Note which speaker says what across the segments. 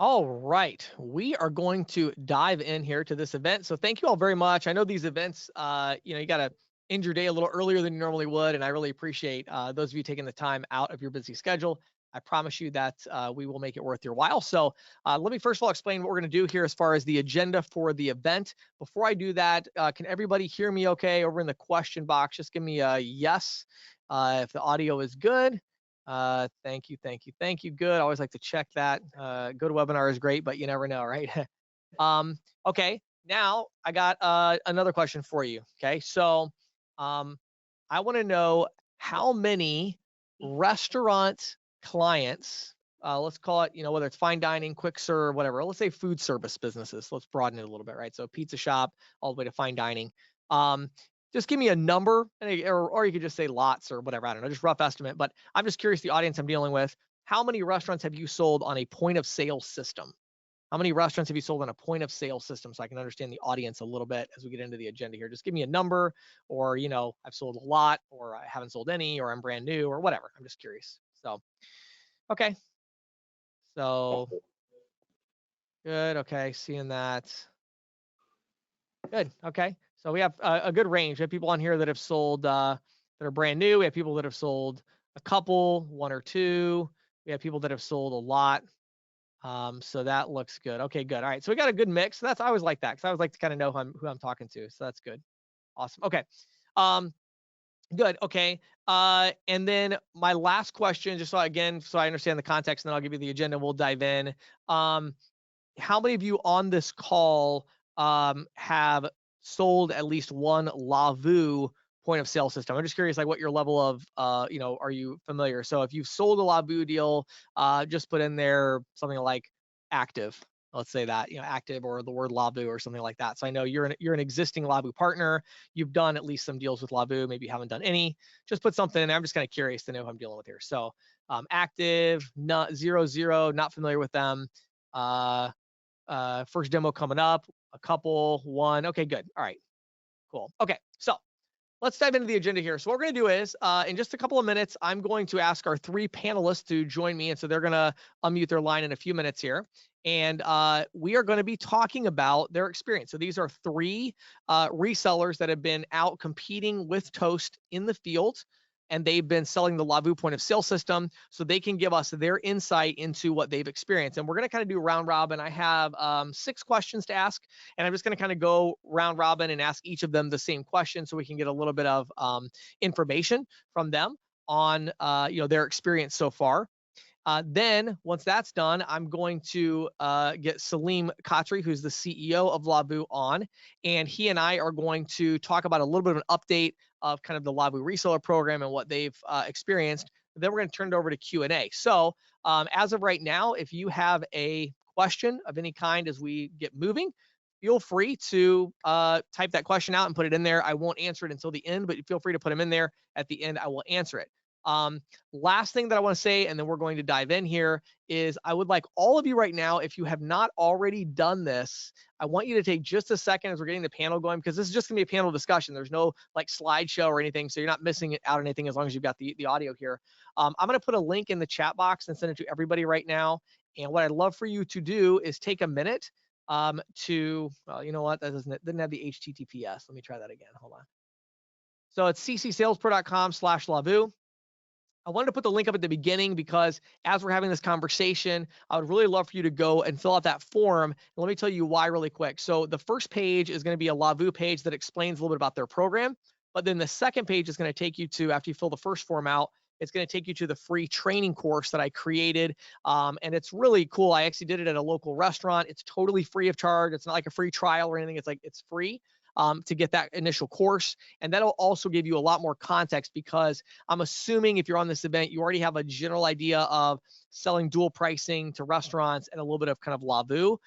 Speaker 1: All right, we are going to dive in here to this event. So thank you all very much. I know these events, you got to end your day a little earlier than you normally would, and I really appreciate those of you taking the time out of your busy schedule. I promise you that we will make it worth your while. So let me first of all explain what we're going to do here as far as the agenda for the event. Before I do that, can everybody hear me okay over in the question box? Just give me a yes if the audio is good. Thank you, thank you, thank you. Good. I always like to check that. GoToWebinar is great, but you never know, right? um, okay. Now I got another question for you. Okay, so um, I want to know how many restaurant clients, let's call it, whether it's fine dining, quick serve, whatever. Let's say food service businesses. Let's broaden it a little bit, right? So pizza shop all the way to fine dining. Um, just give me a number, or you could just say lots or whatever. I don't know, just rough estimate. But I'm just curious, the audience I'm dealing with, how many restaurants have you sold on a point of sale system? How many restaurants have you sold on a point of sale system so I can understand the audience a little bit as we get into the agenda here? Just give me a number, or, I've sold a lot, or I haven't sold any, or I'm brand new, or whatever. I'm just curious. So, okay. So, good. Okay. Seeing that. Good. Okay. So we have a good range. We have people on here that have sold that are brand new. We have people that have sold a couple, one or two. We have people that have sold a lot. So that looks good. Okay, good. All right. So we got a good mix. So that's I always like that because I always like to kind of know who I'm talking to. So that's good. Awesome. Okay. Um, good. Okay. And then my last question, just so again, so I understand the context, and then I'll give you the agenda. We'll dive in. Um, how many of you on this call have sold at least one Lavu point of sale system? I'm just curious, like what your level of, are you familiar? So if you've sold a Lavu deal, just put in there something like active. Let's say that, active or the word Lavu or something like that. So I know you're an existing Lavu partner. You've done at least some deals with Lavu. Maybe you haven't done any. Just put something in there. I'm just kind of curious to know who I'm dealing with here. So active, not 00, not familiar with them. Uh, first demo coming up, a couple, one. Okay, good. All right, cool. Okay, so let's dive into the agenda here. So what we're going to do is, in just a couple of minutes, I'm going to ask our three panelists to join me, and so they're going to unmute their line in a few minutes here. And we are going to be talking about their experience. So these are three resellers that have been out competing with Toast in the field, and they've been selling the Lavu point of sale system, so they can give us their insight into what they've experienced. And we're going to kind of do round robin. I have 6 questions to ask, and I'm just going to kind of go round robin and ask each of them the same question, so we can get a little bit of information from them on their experience so far. Then once that's done, I'm going to get Saleem Khatri, who's the CEO of Lavu, on, and he and I are going to talk about a little bit of an update of kind of the Lavu reseller program and what they've experienced. Then we're going to turn it over to Q&A. So as of right now, if you have a question of any kind as we get moving, feel free to type that question out and put it in there. I won't answer it until the end, but feel free to put them in there. At the end, I will answer it. Last thing that I want to say, and then we're going to dive in here, is I would like all of you right now, if you have not already done this, I want you to take just a second as we're getting the panel going, because this is just gonna be a panel discussion. There's no like slideshow or anything, so you're not missing out on anything as long as you've got the audio here. I'm gonna put a link in the chat box and send it to everybody right now. And what I'd love for you to do is take a minute well, you know what, that didn't have the HTTPS. Let me try that again. Hold on. So it's ccsalespro.com/Lavu. I wanted to put the link up at the beginning because as we're having this conversation, I would really love for you to go and fill out that form. And let me tell you why really quick. So the first page is going to be a Lavu page that explains a little bit about their program. But then the second page is going to take you to, after you fill the first form out, it's going to take you to the free training course that I created. And it's really cool. I actually did it at a local restaurant. It's totally free of charge. It's not like a free trial or anything. It's free to get that initial course. And that'll also give you a lot more context, because I'm assuming if you're on this event, you already have a general idea of selling dual pricing to restaurants and a little bit of kind of Lavu.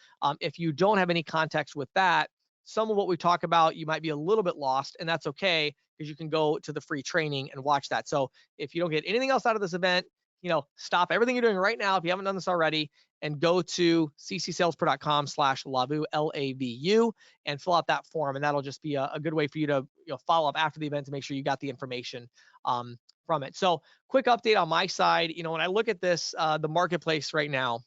Speaker 1: If you don't have any context with that, some of what we talk about, you might be a little bit lost, and that's okay, because you can go to the free training and watch that. So if you don't get anything else out of this event, stop everything you're doing right now if you haven't done this already, and go to ccsalespro.com/Lavu, Lavu, and fill out that form. And that'll just be a good way for you to follow up after the event to make sure you got the information from it. So quick update on my side. When I look at this, the marketplace right now,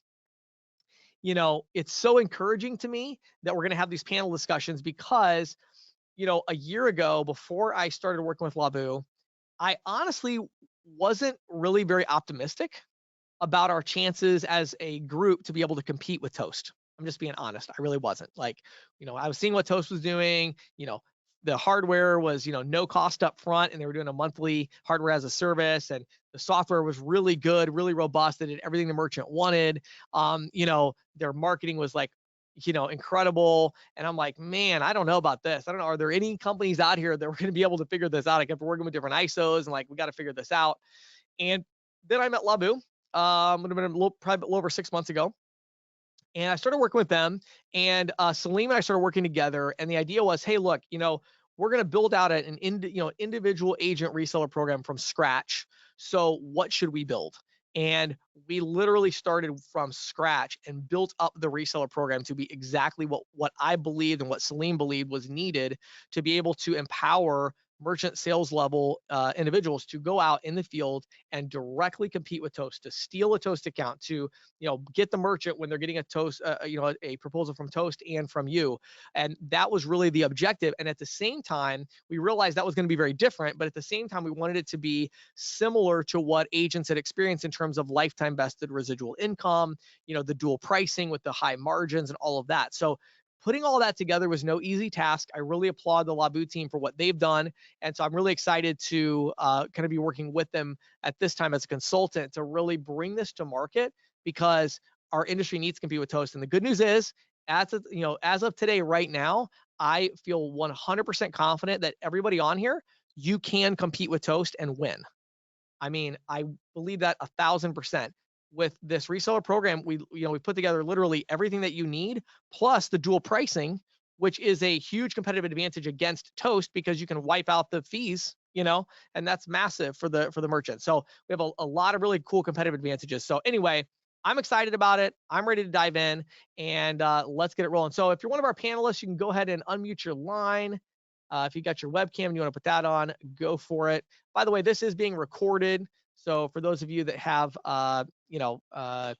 Speaker 1: it's so encouraging to me that we're going to have these panel discussions because, a year ago, before I started working with Labu, I honestly wasn't really very optimistic about our chances as a group to be able to compete with Toast. I'm just being honest. I really wasn't. Like, I was seeing what Toast was doing. The hardware was, no cost up front, and they were doing a monthly hardware as a service, and the software was really good, really robust. They did everything the merchant wanted. Their marketing was like, incredible. And I'm like, man, I don't know about this. I don't know. Are there any companies out here that we're going to be able to figure this out? I kept working with different ISOs and like, we got to figure this out. And then I met Labu. Would have been probably a little over 6 months ago. And I started working with them, and Saleem and I started working together. And the idea was, hey, look, we're going to build out an individual agent reseller program from scratch. So what should we build? And we literally started from scratch and built up the reseller program to be exactly what I believed and what Saleem believed was needed to be able to empower merchant sales level individuals to go out in the field and directly compete with Toast, to steal a Toast account, to get the merchant when they're getting a Toast, a proposal from Toast and from you. And that was really the objective. And at the same time, we realized that was going to be very different. But at the same time, we wanted it to be similar to what agents had experienced in terms of lifetime vested residual income, the dual pricing with the high margins and all of that. So putting all that together was no easy task. I really applaud the Labu team for what they've done. And so I'm really excited to kind of be working with them at this time as a consultant to really bring this to market, because our industry needs to compete with Toast. And the good news is, as of today, right now, I feel 100% confident that everybody on here, you can compete with Toast and win. I mean, I believe that 1,000%. With this reseller program, we put together literally everything that you need, plus the dual pricing, which is a huge competitive advantage against Toast because you can wipe out the fees, and that's massive for the merchant. So we have a lot of really cool competitive advantages. So anyway, I'm excited about it. I'm ready to dive in, and let's get it rolling. So if you're one of our panelists, you can go ahead and unmute your line. If you got your webcam and you want to put that on, go for it. By the way, this is being recorded. So for those of you that have,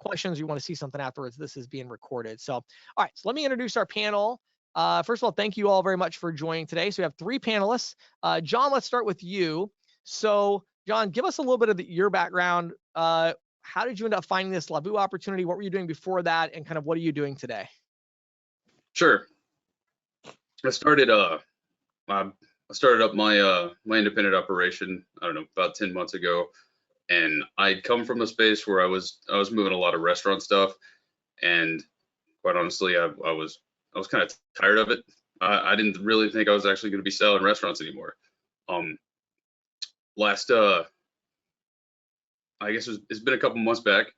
Speaker 1: questions, you want to see something afterwards, this is being recorded. So, all right, so let me introduce our panel. First of all, thank you all very much for joining today. So we have three panelists. John, let's start with you. So John, give us a little bit of your background. How did you end up finding this Labu opportunity? What were you doing before that? And kind of what are you doing today?
Speaker 2: Sure. I started up my independent operation, I don't know, about 10 months ago. And I'd come from a space where I was moving a lot of restaurant stuff, and quite honestly, I was kind of tired of it. I didn't really think I was actually going to be selling restaurants anymore. I guess it's been a couple months back,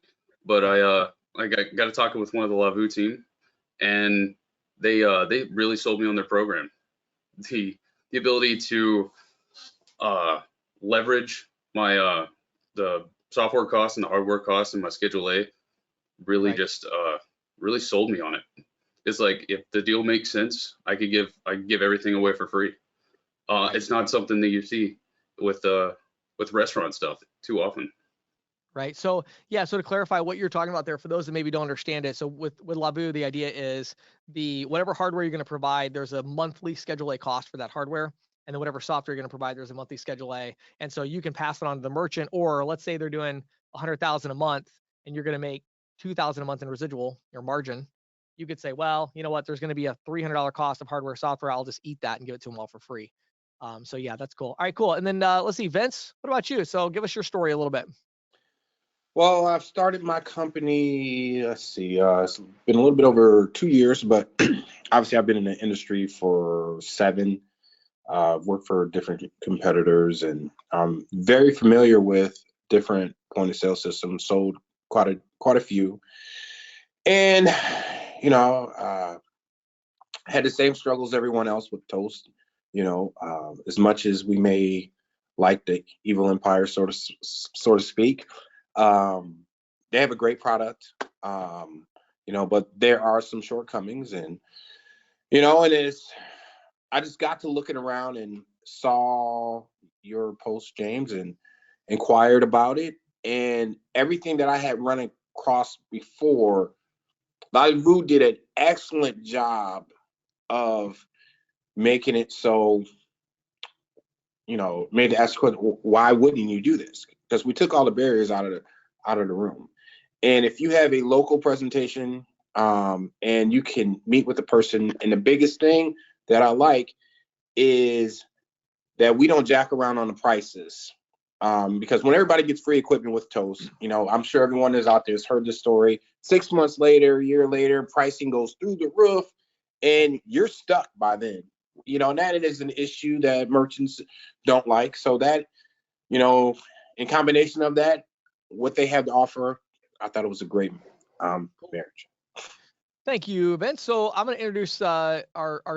Speaker 2: but I got to talking with one of the Lavu team, and they really sold me on their program. The ability to leverage my the software costs and the hardware costs and my Schedule A really just really sold me on it. It's like, if the deal makes sense, I could give everything away for free. It's not something that you see with restaurant stuff too often.
Speaker 1: Right. So yeah. So to clarify what you're talking about there, for those that maybe don't understand it, so with Labu, the idea is whatever hardware you're going to provide, there's a monthly Schedule A cost for that hardware, and then whatever software you're going to provide, there's a monthly Schedule A, and so you can pass it on to the merchant. Or let's say they're doing 100,000 a month, and you're going to make 2,000 a month in residual, your margin. You could say, well, you know what? There's going to be a $300 cost of hardware software. I'll just eat that and give it to them all for free. So yeah, that's cool. All right, cool. And then let's see, Vince, what about you? So give us your story a little bit.
Speaker 3: Well, I've started my company, let's see, it's been a little bit over 2 years, but obviously I've been in the industry for 7. I've worked for different competitors, and I'm very familiar with different point of sale systems, sold quite a few. And, had the same struggles everyone else with Toast. As much as we may like the evil empire, so to speak, they have a great product, but there are some shortcomings, and I just got to looking around and saw your post, James, and inquired about it, and everything that I had run across before LaVu did an excellent job of making it so, made the ask question, why wouldn't you do this? Because we took all the barriers out of the room. And if you have a local presentation, and you can meet with the person, and the biggest thing that I like is that we don't jack around on the prices. Because when everybody gets free equipment with Toast, I'm sure everyone is out there has heard the story. 6 months later, a year later, pricing goes through the roof, and you're stuck by then. And that is an issue that merchants don't like. So that, in combination of that, what they have to offer, I thought it was a great marriage.
Speaker 1: Thank you, Vince. So I'm going to introduce our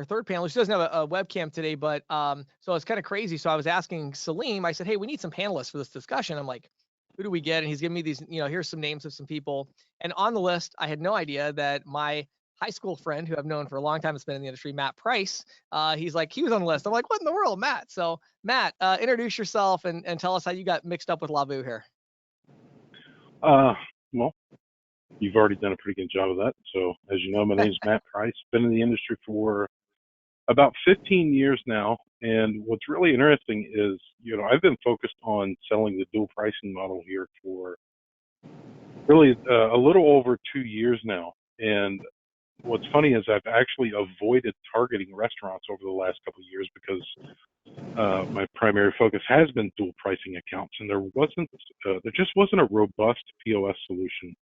Speaker 1: third panelist. She doesn't have a webcam today, but so it's kind of crazy. So I was asking Saleem, I said, hey, we need some panelists for this discussion. I'm like, who do we get? And he's giving me these, here's some names of some people. And on the list, I had no idea that my high school friend, who I've known for a long time, has been in the industry, Matt Price, he was on the list. I'm like, what in the world, Matt? So Matt, introduce yourself and tell us how you got mixed up with LaVu here.
Speaker 4: Well, you've already done a pretty good job of that. So, as you know, my name is Matt Price. Been in the industry for about 15 years now. And what's really interesting is, I've been focused on selling the dual pricing model here for really a little over 2 years now. And what's funny is I've actually avoided targeting restaurants over the last couple of years because my primary focus has been dual pricing accounts, and there just wasn't a robust POS solution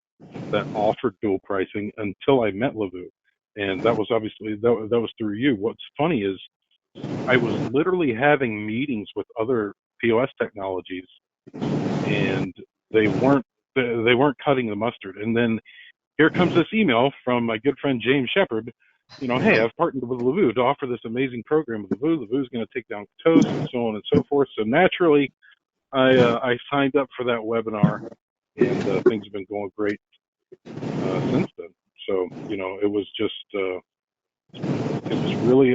Speaker 4: that offered dual pricing until I met LaVu. And that was obviously, that was through you. What's funny is I was literally having meetings with other POS technologies, and they weren't cutting the mustard. And then here comes this email from my good friend James Shepard. Hey, I've partnered with LaVu to offer this amazing program with LaVu. LaVu's going to take down Toast and so on and so forth. So naturally, I signed up for that webinar, and things have been going great since then. So it was just it was really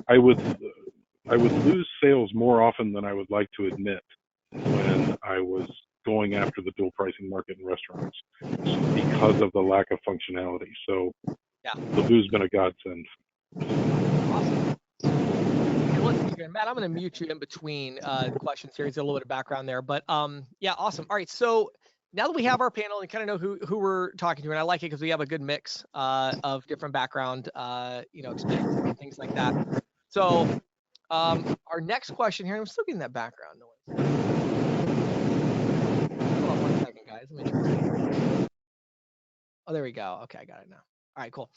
Speaker 4: I would lose sales more often than I would like to admit when I was going after the dual pricing market in restaurants because of the lack of functionality. So
Speaker 1: yeah,
Speaker 4: LaVu's been a godsend.
Speaker 1: Awesome. Okay, let's see here. Matt, I'm going to mute you in between questions here. He's got a little bit of background there, but yeah, awesome. All right, so now that we have our panel and kind of know who we're talking to, and I like it because we have a good mix of different background, experiences and things like that. So our next question here, I'm still getting that background noise. Hold on 1 second, guys. Let me try. Oh, there we go. Okay, I got it now. All right, cool.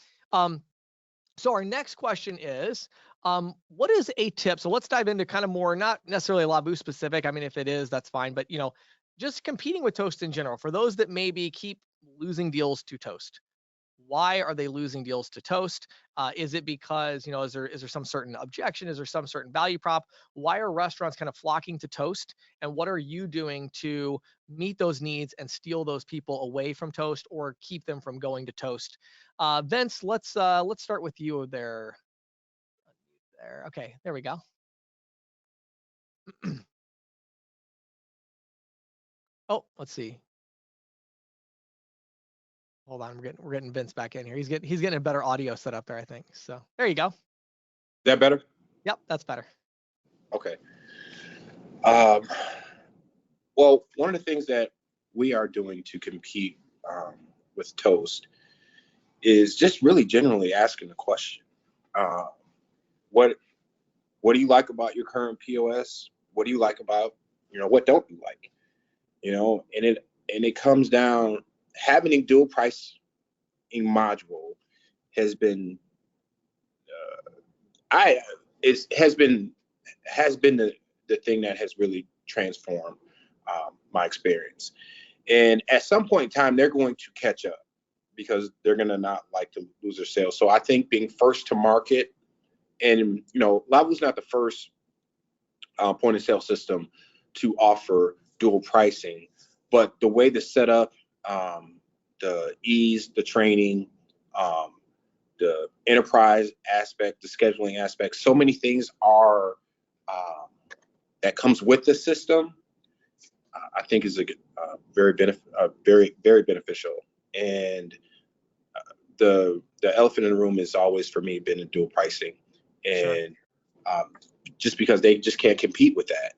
Speaker 1: So our next question is, what is a tip? So let's dive into kind of more, not necessarily LaVu specific. I mean, if it is, that's fine. But, just competing with Toast in general, for those that maybe keep losing deals to Toast. Why are they losing deals to Toast? Is it because, is there some certain objection? Is there some certain value prop? Why are restaurants kind of flocking to Toast? And what are you doing to meet those needs and steal those people away from Toast or keep them from going to Toast? Vince, let's start with you there. Okay, there we go. Oh, let's see. Hold on, we're getting Vince back in here. He's getting a better audio set up there, I think. So there you go. Is
Speaker 3: that better?
Speaker 1: Yep, that's better.
Speaker 3: Okay. Well, one of the things that we are doing to compete with Toast is just really generally asking the question, what do you like about your current POS? What do you like about, what don't you like? And it comes down, having a dual pricing module has been has been the thing that has really transformed my experience. And at some point in time, they're going to catch up because they're going to not like to lose their sales. So I think being first to market, and LaVu's not the first point of sale system to offer dual pricing, but the way the setup, the ease, the training, the enterprise aspect, the scheduling aspect, so many things are that comes with the system. I think is very beneficial. And the elephant in the room is always for me been a dual pricing,
Speaker 1: Sure.
Speaker 3: and just because they just can't compete with that,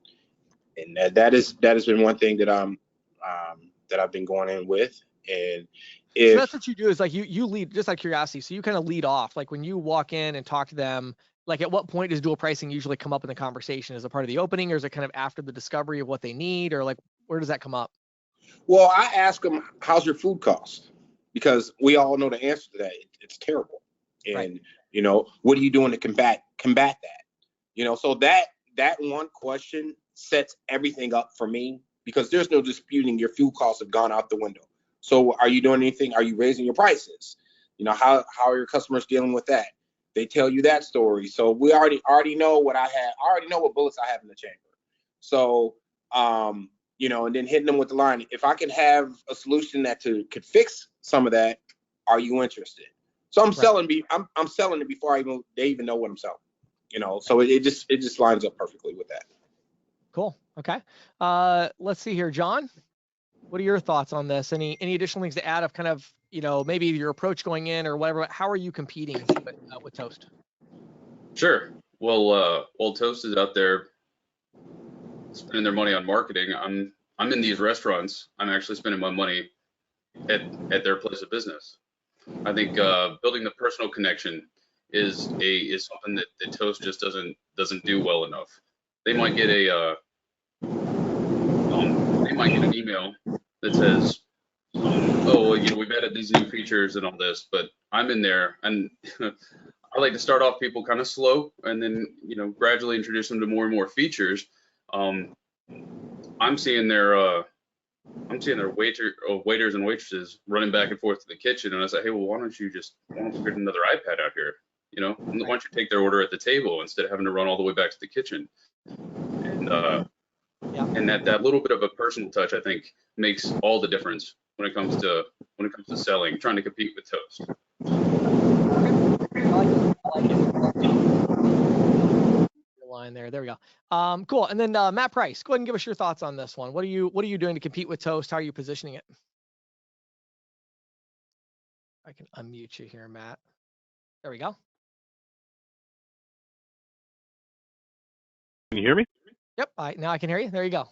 Speaker 3: and that has been one thing that I've been going in with. And
Speaker 1: So that's
Speaker 3: if
Speaker 1: what you do is like you lead, just out of curiosity. So you kind of lead off, like when you walk in and talk to them, like at what point does dual pricing usually come up in the conversation? Is it part of the opening, or is it kind of after the discovery of what they need, or like where does that come up?
Speaker 3: well, I ask them, how's your food cost? Because we all know the answer to that. It's terrible.
Speaker 1: Right.
Speaker 3: And what are you doing to combat that? So that one question sets everything up for me, because there's no disputing your fuel costs have gone out the window. So are you doing anything? Are you raising your prices? How are your customers dealing with that? They tell you that story. So we already know what I have. I already know what bullets I have in the chamber. So and then hitting them with the line, if I can have a solution that could fix some of that, are you interested? So I'm selling I'm selling it before they even know what I'm selling. So it just lines up perfectly with that.
Speaker 1: Cool. Okay. Let's see here, John. What are your thoughts on this? Any additional things to add of kind of, maybe your approach going in or whatever? How are you competing with Toast?
Speaker 2: Sure. Well, Toast is out there spending their money on marketing. I'm in these restaurants. I'm actually spending my money at their place of business. I think building the personal connection is something that Toast just doesn't do well enough. They might get an email that says, oh, we've added these new features and all this, but I'm in there and I like to start off people kind of slow and then gradually introduce them to more and more features. I'm seeing their waiters and waitresses running back and forth to the kitchen, and I say, hey, well, why don't you get another iPad out here? Why don't you take their order at the table instead of having to run all the way back to the kitchen? And and that little bit of a personal touch, I think, makes all the difference when it comes to selling, trying to compete with Toast.
Speaker 1: I like it. Line there we go. Cool. And then Matt Price, go ahead and give us your thoughts on this one. What are you doing to compete with Toast? How are you positioning it? I can unmute you here, Matt. There we go.
Speaker 4: Can you hear me?
Speaker 1: Yep. Now I can hear you. There you go.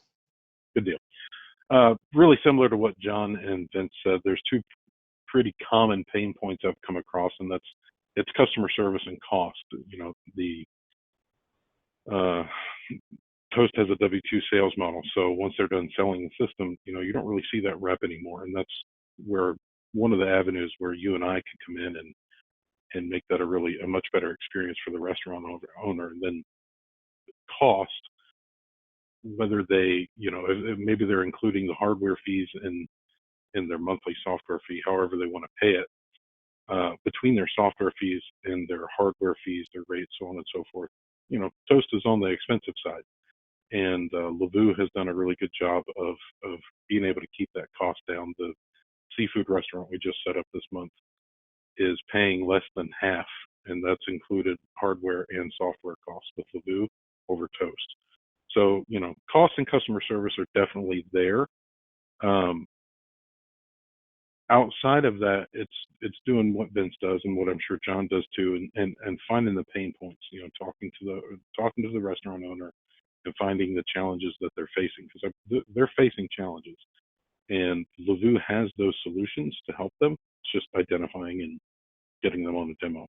Speaker 4: Good deal. Really similar to what John and Vince said, there's two pretty common pain points I've come across, and it's customer service and cost. The Toast has a W-2 sales model, so once they're done selling the system, you don't really see that rep anymore, and that's where one of the avenues where you and I could come in and make that a much better experience for the restaurant owner. And then cost, whether they, if maybe they're including the hardware fees in their monthly software fee, however they want to pay it, between their software fees and their hardware fees, their rates, so on and so forth. Toast is on the expensive side, and Lavu has done a really good job of being able to keep that cost down. The seafood restaurant we just set up this month is paying less than half, and that's included hardware and software costs with Lavu over Toast. So, cost and customer service are definitely there. Outside of that, it's doing what Vince does and what I'm sure John does too, and finding the pain points. Talking to the restaurant owner and finding the challenges that they're facing, because they're facing challenges, and Lavu has those solutions to help them. It's just identifying and getting them on the demo.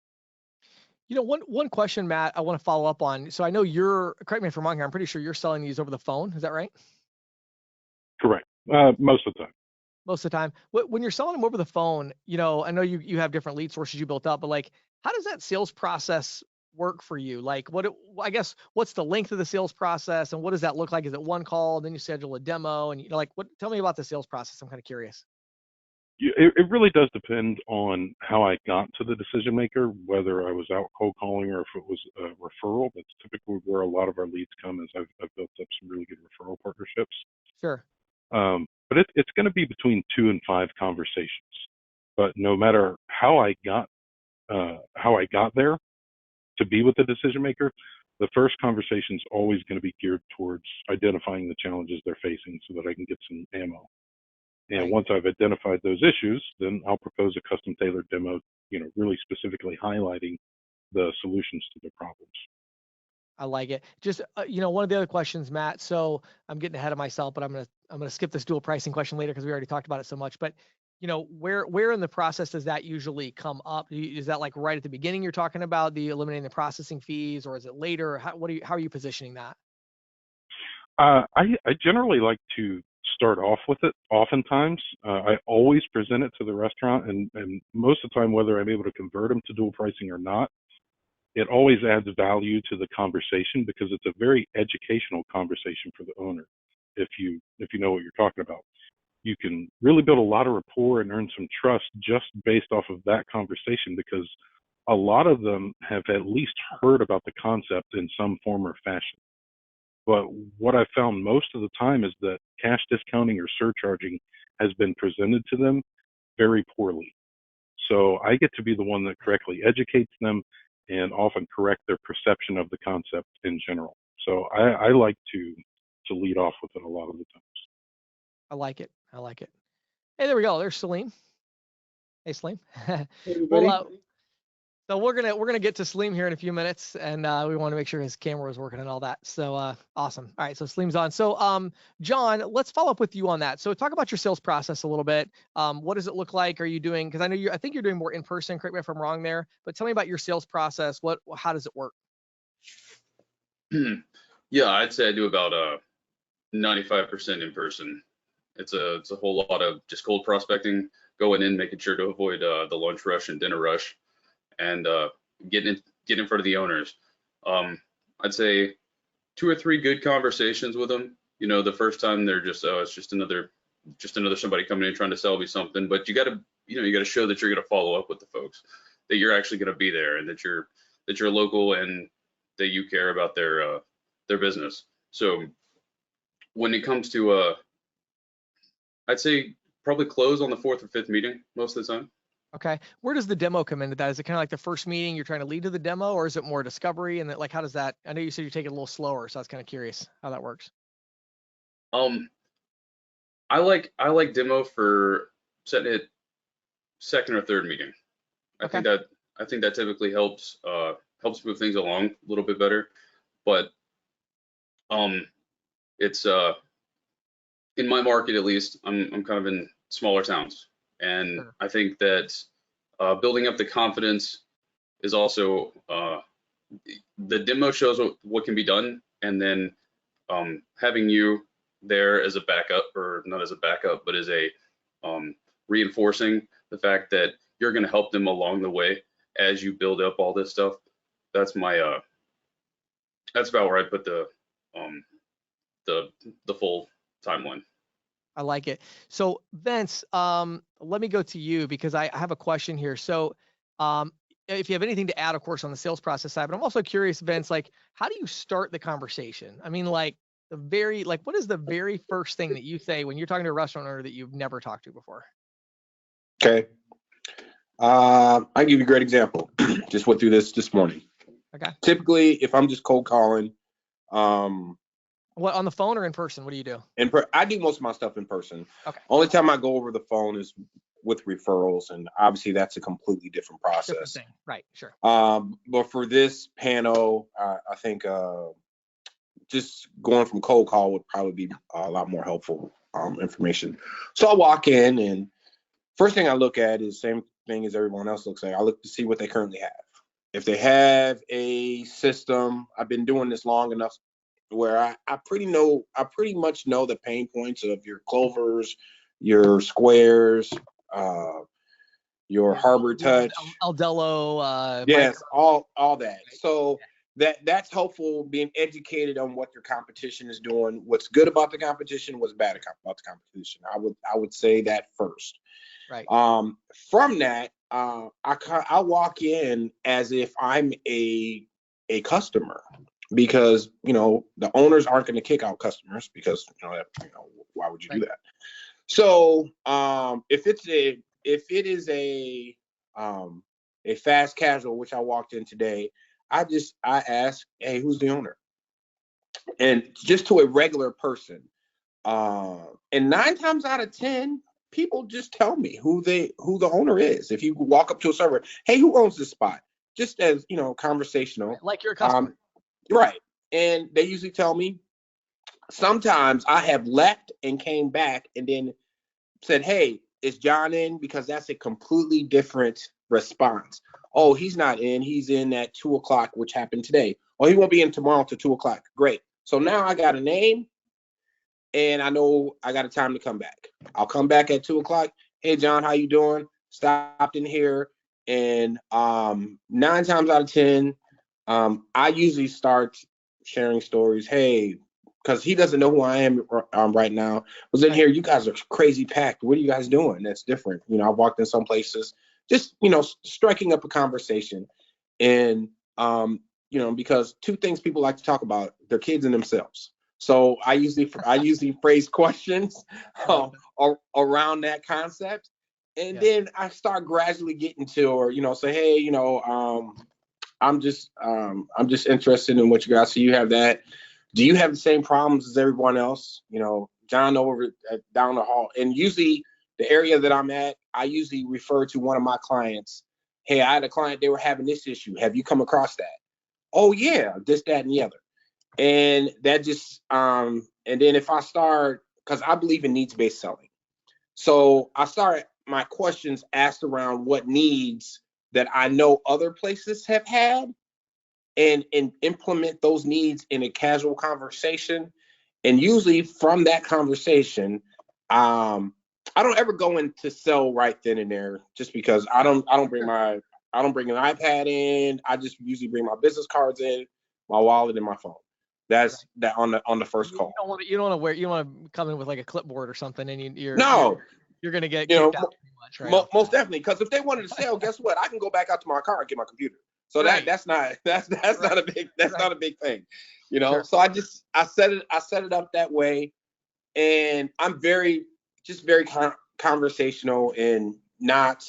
Speaker 1: One question, Matt, I want to follow up on. So I know correct me if I'm wrong here, I'm pretty sure you're selling these over the phone. Is that right?
Speaker 4: Correct. Most of the time.
Speaker 1: Most of the time. When you're selling them over the phone, I know you have different lead sources you built up, but like, how does that sales process work for you? Like, what's the length of the sales process, and what does that look like? Is it one call, and then you schedule a demo, and tell me about the sales process. I'm kind of curious.
Speaker 4: It really does depend on how I got to the decision maker, whether I was out cold calling or if it was a referral. That's typically where a lot of our leads come, as I've built up some really good referral partnerships.
Speaker 1: Sure.
Speaker 4: But it's going to be between 2 and 5 conversations. But no matter how I got there to be with the decision maker, the first conversation is always going to be geared towards identifying the challenges they're facing so that I can get some ammo. And once I've identified those issues, then I'll propose a custom tailored demo, highlighting the solutions to their problems.
Speaker 1: I like it. Just one of the other questions, Matt. So I'm getting ahead of myself, but I'm gonna skip this dual pricing question later because we already talked about it so much. But where in the process does that usually come up? Is that like right at the beginning you're talking about the eliminating the processing fees, or is it later? How are you positioning that?
Speaker 4: I generally like to start off with it. Oftentimes, I always present it to the restaurant, and most of the time, whether I'm able to convert them to dual pricing or not, it always adds value to the conversation because it's a very educational conversation for the owner. If you know what you're talking about, you can really build a lot of rapport and earn some trust just based off of that conversation, because a lot of them have at least heard about the concept in some form or fashion. But what I found most of the time is that cash discounting or surcharging has been presented to them very poorly. So I get to be the one that correctly educates them and often correct their perception of the concept in general. So I like to lead off with it a lot of the times.
Speaker 1: I like it. I like it. Hey, there we go. There's Saleem. Hey, Saleem.
Speaker 3: Hey, everybody.
Speaker 1: Well, so we're gonna get to Saleem here in a few minutes, and we want to make sure his camera was working and all that. So awesome. All right, so Saleem's on. So John, let's follow up with you on that. So talk about your sales process a little bit. What does it look like? Are you doing? Because I think you're doing more in person. Correct me if I'm wrong there. But tell me about your sales process. How does it work?
Speaker 2: Yeah, I'd say I do about 95% in person. It's a whole lot of just cold prospecting, going in, making sure to avoid the lunch rush and dinner rush, and get in front of the owners. I'd say 2 or 3 good conversations with them. The first time they're just, oh, it's just another somebody coming in trying to sell me something. But you got to show that you're going to follow up with the folks, that you're actually going to be there, and that you're local, and that you care about their business. So when it comes to I'd say probably close on the 4th or 5th meeting most of the time.
Speaker 1: Okay. Where does the demo come into that? Is it kind of like the first meeting you're trying to lead to the demo, or is it more discovery? And how does that, I know you said you take it a little slower, so I was kind of curious how that works.
Speaker 2: I like demo for setting it 2nd or 3rd meeting. I think that typically helps move things along a little bit better. But it's in my market, at least, I'm kind of in smaller towns, and
Speaker 1: Sure.
Speaker 2: I think that building up the confidence is also the demo shows what can be done, and then having you there as a backup, or not as a backup, but as a reinforcing the fact that you're going to help them along the way as you build up all this stuff. That's my that's about where I put the full timeline.
Speaker 1: I like it. So Vince, let me go to you because I have a question here. So if you have anything to add, of course, on the sales process side, but I'm also curious, Vince, how do you start the conversation? I mean, what is the very first thing that you say when you're talking to a restaurant owner that you've never talked to before?
Speaker 3: Okay. I'll give you a great example. Just went through this morning.
Speaker 1: Okay.
Speaker 3: Typically, if I'm just cold calling,
Speaker 1: what, on the phone or in person? What do you do?
Speaker 3: I do most of my stuff in person.
Speaker 1: Okay.
Speaker 3: Only time I go over the phone is with referrals, and obviously that's a completely different process.
Speaker 1: Different thing. Right. Sure.
Speaker 3: But for this panel, I think just going from cold call would probably be a lot more helpful information. So I walk in, and first thing I look at is the same thing as everyone else looks at. I look to see what they currently have. If they have a system, I've been doing this long enough where I pretty much know the pain points of your Clovers, your Squares, your Harbor Touch,
Speaker 1: Aldello.
Speaker 3: yes, all that. So that's helpful, being educated on what your competition is doing, what's good about the competition, what's bad about the competition. I would say that first.
Speaker 1: Right.
Speaker 3: From that, I walk in as if I'm a customer, because the owners aren't going to kick out customers, because why would you do that? So if it is a fast casual, which I walked in today, I ask, hey, who's the owner? And just to a regular person, and 9 times out of 10, people just tell me who the owner is. If you walk up to a server, hey, who owns this spot? just as, conversational.
Speaker 1: Like you're a customer.
Speaker 3: Right. And they usually tell me, sometimes I have left and came back and then said, hey, is John in? Because that's a completely different response. Oh, he's not in. He's in at 2:00, which happened today. Oh, he won't be in tomorrow till 2:00. Great. So now I got a name and I know I got a time to come back. I'll come back at 2:00. Hey, John, how you doing? Stopped in here. And 9 times out of 10, I usually start sharing stories. Hey, because he doesn't know who I am right now. I was in here. You guys are crazy packed. What are you guys doing? That's different. I walked in some places, just, striking up a conversation. And, because 2 things people like to talk about, their kids and themselves. So I usually phrase questions around that concept. And then I start gradually getting to, or, say, hey, I'm just interested in what you guys. So you have that. Do you have the same problems as everyone else? John over down the hall. And usually the area that I'm at, I usually refer to one of my clients. Hey, I had a client, they were having this issue. Have you come across that? Oh yeah, this, that, and the other. And that just, and then if I start, because I believe in needs-based selling. So I start my questions asked around what needs that I know other places have had, and implement those needs in a casual conversation. And usually from that conversation, I don't ever go in to sell right then and there, just because I don't bring an iPad in. I just usually bring my business cards in, my wallet, and my phone. That's that on the first call.
Speaker 1: You don't want to come in with like a clipboard or something, and you're going to get kicked out too much, right?
Speaker 3: Most definitely, because if they wanted to sell, guess what? I can go back out to my car and get my computer. So that's not a big thing,
Speaker 1: Sure.
Speaker 3: So I set it up that way, and I'm very conversational and not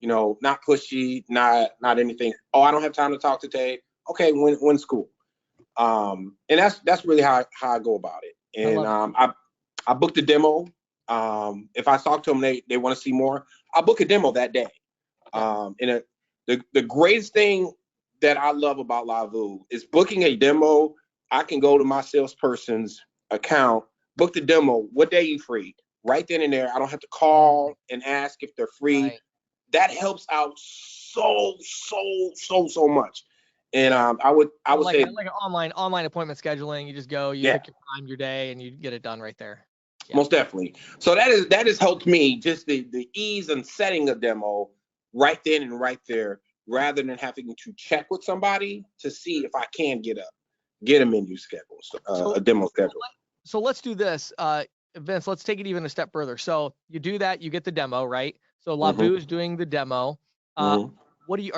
Speaker 3: pushy, not anything. Oh, I don't have time to talk today. Okay, when's school? And that's really how I go about it. And I booked a demo. If I talk to them, they want to see more, I'll book a demo that day. And the greatest thing that I love about Lavu is booking a demo. I can go to my salesperson's account, book the demo. What day are you free? Right then and there. I don't have to call and ask if they're free.
Speaker 1: Right.
Speaker 3: That helps out so much. And I would say
Speaker 1: like an online appointment scheduling. You just go, you pick your time, your day, and you get it done right there. Yeah.
Speaker 3: Most definitely. So that has helped me, just the ease in setting a demo right then and right there, rather than having to check with somebody to see if I can get a menu schedule, a demo schedule.
Speaker 1: So let's do this, Vince. Let's take it even a step further. So you do that, you get the demo, right? So Lavu is doing the demo. Are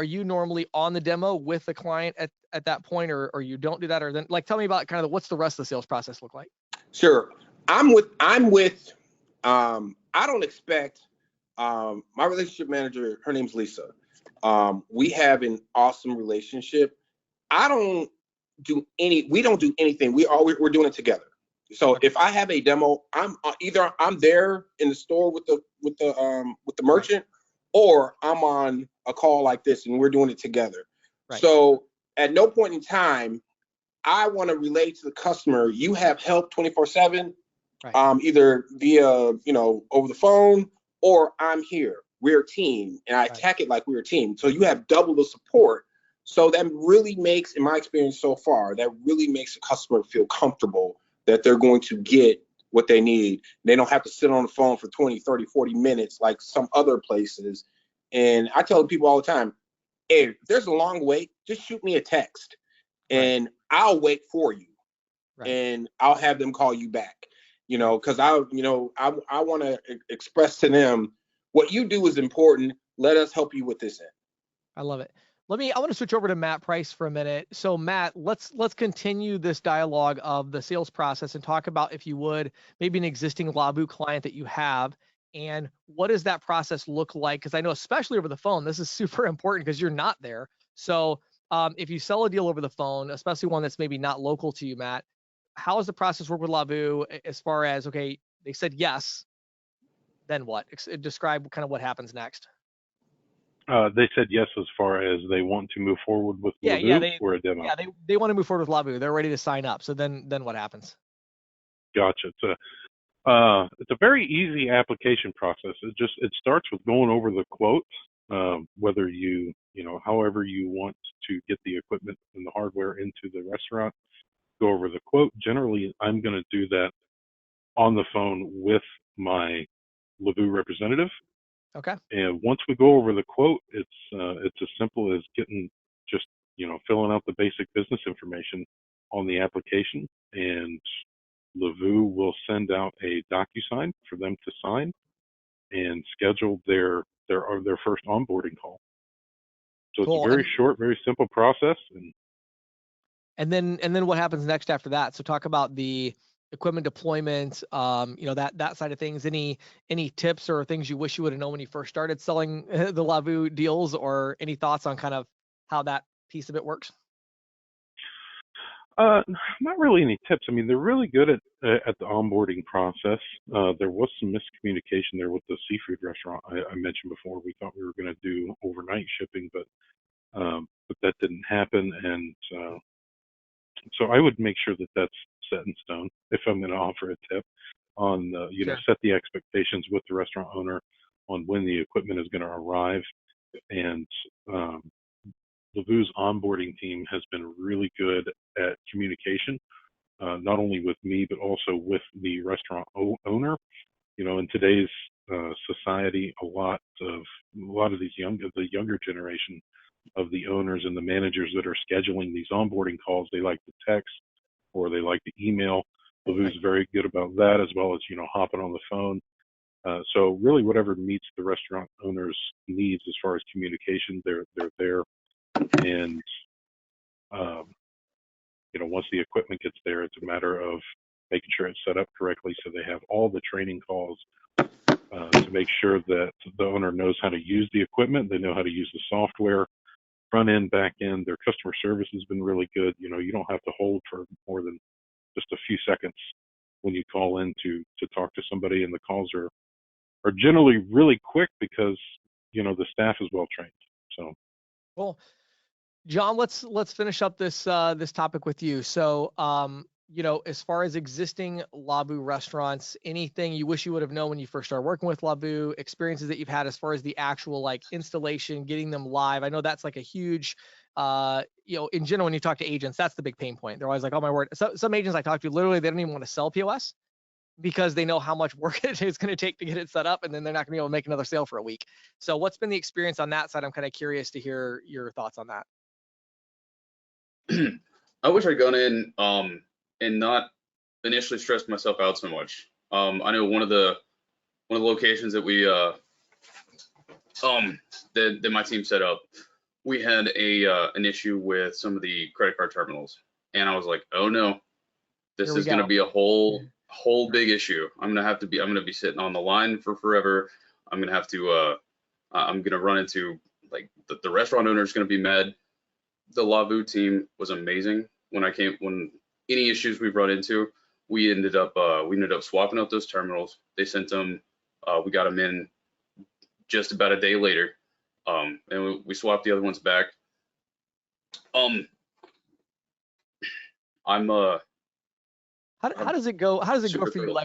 Speaker 1: you normally on the demo with the client at that point, or you don't do that, or then tell me about kind of what's the rest of the sales process look like?
Speaker 3: Sure. I'm with I don't expect my relationship manager, her name's Lisa. We have an awesome relationship. We don't do anything. We're doing it together. So if I have a demo, I'm there in the store with the merchant, or I'm on a call like this and we're doing it together. Right. So at no point in time, I want to relate to the customer, you have help 24/7, either via, over the phone, or I'm here. We're a team, and I attack it like we're a team. So you have double the support. So that really makes, in my experience so far, that really makes the customer feel comfortable that they're going to get what they need. They don't have to sit on the phone for 20, 30, 40 minutes like some other places. And I tell people all the time, hey, if there's a long wait, just shoot me a text and I'll wait for you. And I'll have them call you back, because I want to express to them what you do is important. Let us help you with this end.
Speaker 1: I love it. I want to switch over to Matt Price for a minute. So Matt, let's continue this dialogue of the sales process and talk about, if you would, maybe an existing Lavu client that you have, and what does that process look like? Because I know, especially over the phone, this is super important because you're not there. So if you sell a deal over the phone, especially one that's maybe not local to you, Matt, how does the process work with Lavu as far as, okay, they said yes, then what? Describe kind of what happens next.
Speaker 4: They said yes as far as they want to move forward with
Speaker 1: Yeah,
Speaker 4: Lavu or a demo.
Speaker 1: yeah, they want to move forward with Lavu. They're ready to sign up. So then what happens?
Speaker 4: Gotcha. It's a very easy application process. It starts with going over the quote, whether however you want to get the equipment and the hardware into the restaurant. Go over the quote. Generally, I'm going to do that on the phone with my Lavu representative.
Speaker 1: Okay.
Speaker 4: And once we go over the quote, it's as simple as filling out the basic business information on the application, and Lavu will send out a DocuSign for them to sign and schedule their first onboarding call. So it's a
Speaker 1: Cool.
Speaker 4: very short, very simple process.
Speaker 1: And then what happens next after that? So talk about the equipment deployment, that side of things. Any tips or things you wish you would have known when you first started selling the Lavu deals, or any thoughts on kind of how that piece of it works?
Speaker 4: Not really any tips. I mean, they're really good at the onboarding process. There was some miscommunication there with the seafood restaurant I mentioned before. We thought we were going to do overnight shipping, but that didn't happen. And so I would make sure that that's set in stone if I'm going to offer a tip on,
Speaker 1: Sure.
Speaker 4: set the expectations with the restaurant owner on when the equipment is going to arrive. And Lavu's onboarding team has been really good at communication, not only with me, but also with the restaurant owner. In today's society, a lot of these the younger generation of the owners and the managers that are scheduling these onboarding calls, they like to text or they like to email. Lavu's very good about that, as well as hopping on the phone. So really, whatever meets the restaurant owner's needs as far as communication, they're there. And once the equipment gets there, it's a matter of making sure it's set up correctly, so they have all the training calls to make sure that the owner knows how to use the equipment, they know how to use the software, front end, back end. Their customer service has been really good. You don't have to hold for more than just a few seconds when you call in to talk to somebody, and the calls are generally really quick because the staff is well trained. So
Speaker 1: Cool. John, let's finish up this topic with you. So, as far as existing Lavu restaurants, anything you wish you would have known when you first started working with Lavu, experiences that you've had as far as the actual installation, getting them live. I know that's a huge, in general, when you talk to agents, that's the big pain point. They're always like, oh my word. So some agents I talk to, literally, they don't even want to sell POS because they know how much work it is going to take to get it set up, and then they're not going to be able to make another sale for a week. So what's been the experience on that side? I'm kind of curious to hear your thoughts on that.
Speaker 2: I wish I'd gone in and not initially stressed myself out so much. I know one of the locations that we that my team set up, we had an issue with some of the credit card terminals, and I was like, oh no, this is going to be a whole big issue. I'm going to be sitting on the line for forever. I'm going to have to I'm going to run into the restaurant owner is going to be mad. The Lavu team was amazing. When any issues we've run into, we ended up swapping out those terminals. They sent them, we got them in just about a day later, and we swapped the other ones back.
Speaker 1: How does it go? How does it go for you?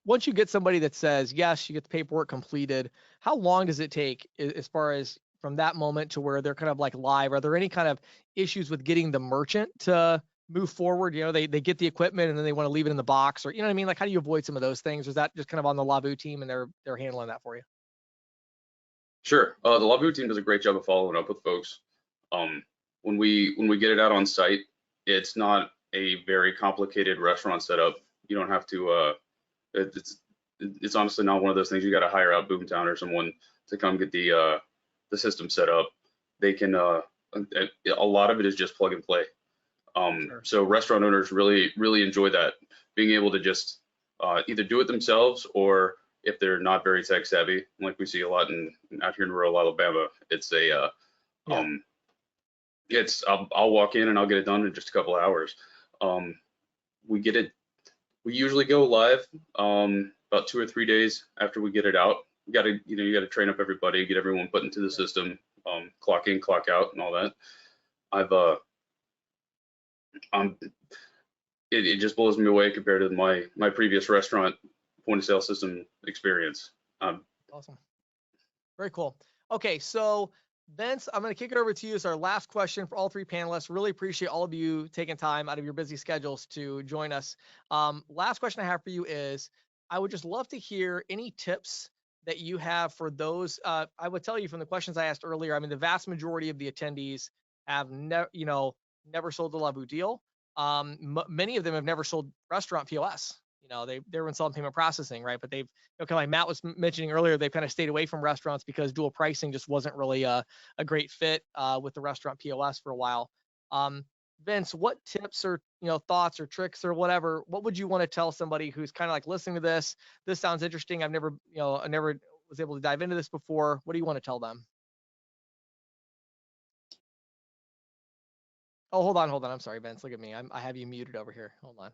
Speaker 1: Once you get somebody that says yes, you get the paperwork completed. How long does it take as far as from that moment to where they're kind of live? Are there any kind of issues with getting the merchant to move forward? They get the equipment and then they want to leave it in the box, or what I mean? How do you avoid some of those things? Or is that just kind of on the Lavu team and they're handling that for you?
Speaker 2: Sure. The Lavu team does a great job of following up with folks. When we get it out on site, it's not a very complicated restaurant setup. You don't have to. It's honestly not one of those things you got to hire out Boomtown or someone to come get the system set up. They can. A lot of it is just plug and play. Sure. So restaurant owners really enjoy that, being able to just either do it themselves, or if they're not very tech savvy, like we see a lot out here in rural Alabama, it's I'll walk in and I'll get it done in just a couple of hours. We usually go live about 2 or 3 days after we get it out. You got to train up everybody, get everyone put into the system, clock in, clock out, and all that. It just blows me away compared to my previous restaurant point of sale system experience.
Speaker 1: Awesome. Very cool. Okay, so Vince, I'm going to kick it over to you as our last question for all three panelists. Really appreciate all of you taking time out of your busy schedules to join us. Last question I have for you is, I would just love to hear any tips that you have for those. I would tell you from the questions I asked earlier, I mean, the vast majority of the attendees have never sold a Lavu deal. Many of them have never sold restaurant POS. They were in selling payment processing, right? But they've, kind of like Matt was mentioning earlier, they've kind of stayed away from restaurants because dual pricing just wasn't really a great fit with the restaurant POS for a while. Vince, what tips or thoughts or tricks or whatever, what would you want to tell somebody who's kind of like listening to this? This sounds interesting. I never was able to dive into this before. What do you want to tell them? Oh, hold on. I'm sorry, Vince. Look at me. I have you muted over here. Hold on.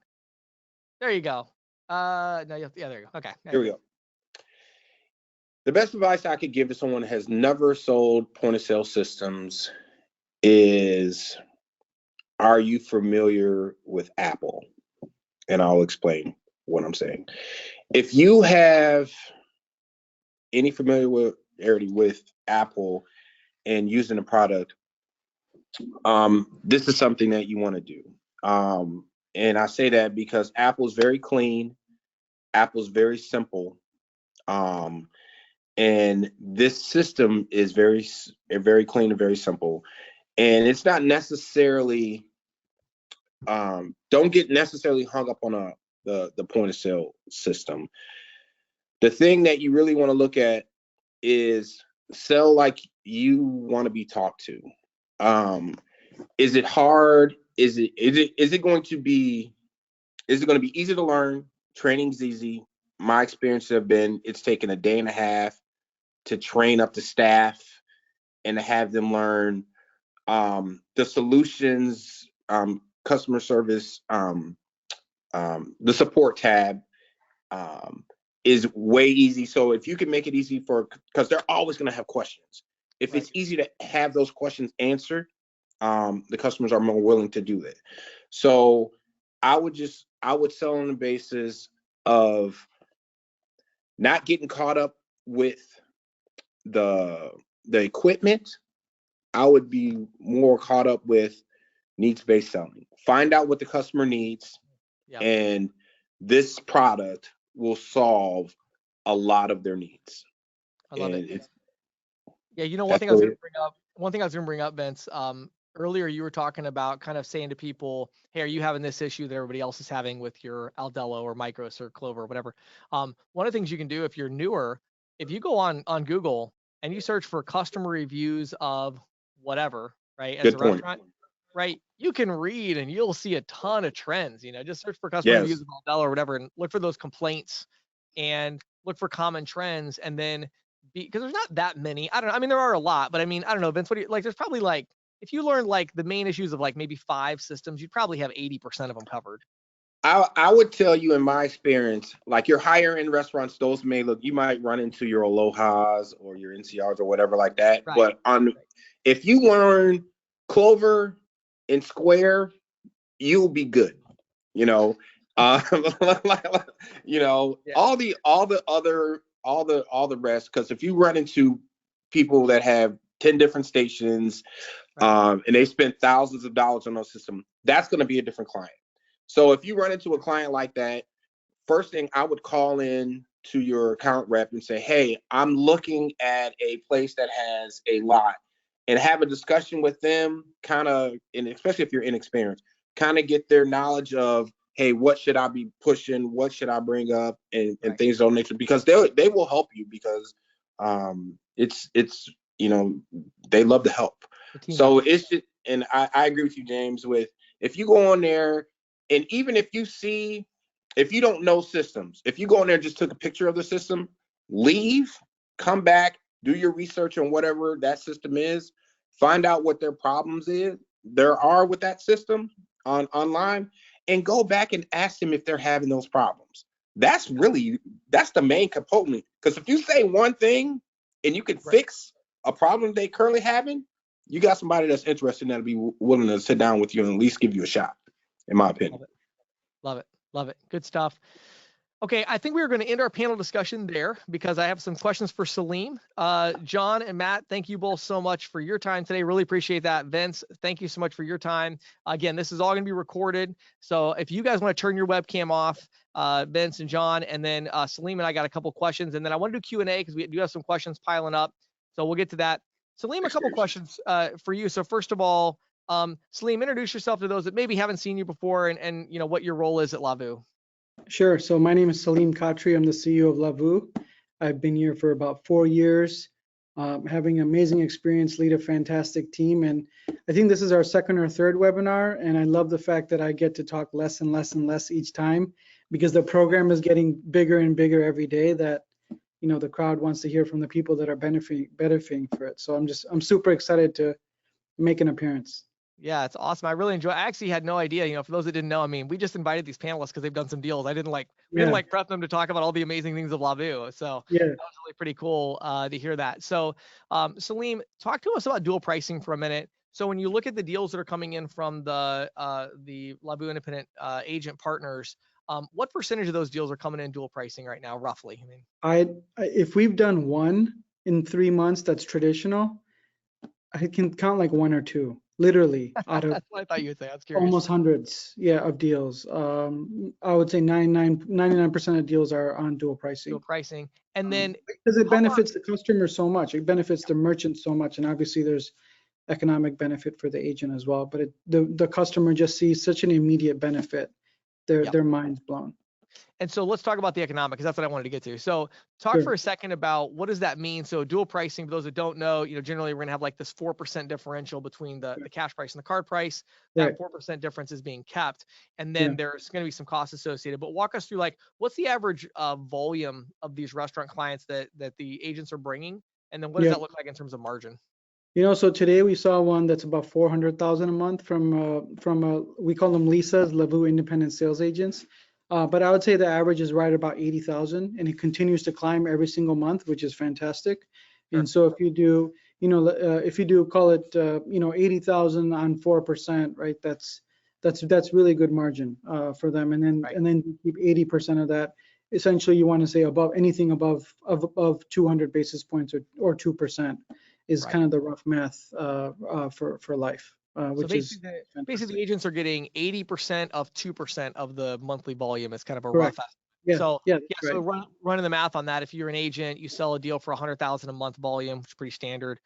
Speaker 1: There you go. No, there you go. Okay.
Speaker 3: Here we go. The best advice I could give to someone who has never sold point of sale systems is, are you familiar with Apple? And I'll explain what I'm saying. If you have any familiarity with Apple and using the product, this is something that you want to do. And I say that because Apple's very clean, Apple's very simple, and this system is very clean and very simple. And it's not necessarily, don't get necessarily hung up on the point of sale system. The thing that you really want to look at is sell like you want to be talked to. Is it hard? Is it going to be easy to learn? Training's easy. My experience have been, it's taken a day and a half to train up the staff and to have them learn the solutions, customer service, the support tab is way easy. So if you can make it easy because they're always going to have questions. If it's easy to have those questions answered, the customers are more willing to do it. So I would sell on the basis of not getting caught up with the equipment. I would be more caught up with needs-based selling. Find out what the customer needs, and this product will solve a lot of their needs.
Speaker 1: I love it. Yeah, one thing I was going to bring up, Vince. Earlier, you were talking about kind of saying to people, hey, are you having this issue that everybody else is having with your Aldelo or Micros or Clover or whatever? One of the things you can do if you're newer, if you go on Google and you search for customer reviews of whatever, right, as a restaurant, right, you can read and you'll see a ton of trends. Just search for customer reviews of Aldelo or whatever and look for those complaints and look for common trends. And then, because there's not that many, I don't know. I mean, there are a lot, but I mean, I don't know, Vince, what do you like? There's probably like, if you learn like the main issues of like maybe 5 systems, you'd probably have 80% of them covered.
Speaker 3: I would tell you, in my experience, like your higher end restaurants, those you might run into your Alohas or your NCRs or whatever like that. Right. But if you learn Clover and Square, you'll be good. All the rest. Because if you run into people that have 10 different stations, and they spend thousands of dollars on those systems, that's going to be a different client. So if you run into a client like that, first thing I would call in to your account rep and say, hey, I'm looking at a place that has a lot, and have a discussion with them, kind of, and especially if you're inexperienced, kind of get their knowledge of, hey, what should I be pushing? What should I bring up? And things of that nature, because they will help you, because it's they love to help. So it's just, and I agree with you, James, with if you go on there, and even if you don't know systems, if you go on there and just took a picture of the system, leave, come back, do your research on whatever that system is, find out what their problems there are with that system online, and go back and ask them if they're having those problems. That's the main component. Because if you say one thing and you can fix a problem they currently having, you got somebody that's interested that'll be willing to sit down with you and at least give you a shot, in my opinion.
Speaker 1: Love it. Love it. Good stuff. Okay, I think we are going to end our panel discussion there because I have some questions for Saleem. John and Matt, thank you both so much for your time today. Really appreciate that. Vince, thank you so much for your time. Again, this is all going to be recorded. So if you guys want to turn your webcam off, Vince and John, and then Saleem and I got a couple questions. And then I want to do Q&A because we do have some questions piling up. So we'll get to that. Saleem, a couple questions for you. So first of all, Saleem, introduce yourself to those that maybe haven't seen you before and you know what your role is at Lavu.
Speaker 5: Sure. So my name is Saleem Khatri. I'm the CEO of Lavu. I've been here for about 4 years, having an amazing experience, lead a fantastic team. And I think this is our second or third webinar. And I love the fact that I get to talk less and less and less each time because the program is getting bigger and bigger every day that, you know, the crowd wants to hear from the people that are benefiting for it. So I'm super excited to make an appearance.
Speaker 1: Yeah, it's awesome. I really enjoy. I actually had no idea. You know, for those that didn't know, I mean, we just invited these panelists because they've done some deals. We didn't like prep them to talk about all the amazing things of Lavu. So
Speaker 5: yeah,
Speaker 1: that was really pretty cool to hear that. So, Saleem, talk to us about dual pricing for a minute. So when you look at the deals that are coming in from the Lavu independent agent partners, what percentage of those deals are coming in dual pricing right now, roughly? I mean,
Speaker 5: if we've done one in 3 months, that's traditional. I can count like one or two, literally, out of
Speaker 1: that's what I thought you would say. I was curious.
Speaker 5: almost hundreds, of deals. I would say 99% of deals are on dual pricing.
Speaker 1: Dual pricing, and then
Speaker 5: because it benefits the customer so much, it benefits the merchant so much, and obviously there's economic benefit for the agent as well. But the customer just sees such an immediate benefit, their mind's blown.
Speaker 1: And so let's talk about the economic, because that's what I wanted to get to. So talk for a second about what does that mean? So dual pricing, for those that don't know, you know, generally we're gonna have like this 4% differential between the cash price and the card price. That 4% difference is being kept. And then there's gonna be some costs associated. But walk us through, like, what's the average volume of these restaurant clients that the agents are bringing? And then what does that look like in terms of margin?
Speaker 5: You know, so today we saw one that's about 400,000 a month from we call them Lisa's, Lavu Independent Sales Agents. But I would say the average is right about 80,000, and it continues to climb every single month, which is fantastic. Sure. And so if you do, you know, call it, 80,000 on 4%, right? That's really good margin for them. And then you keep 80% of that. Essentially, you want to say anything above 200 basis points or 2% is kind of the rough math for life. Which
Speaker 1: so basically the agents are getting 80% of 2% of the monthly volume. It's kind of a rough estimate.
Speaker 5: Yeah.
Speaker 1: So
Speaker 5: right.
Speaker 1: running the math on that, if you're an agent, you sell a deal for 100,000 a month volume, which is pretty standard.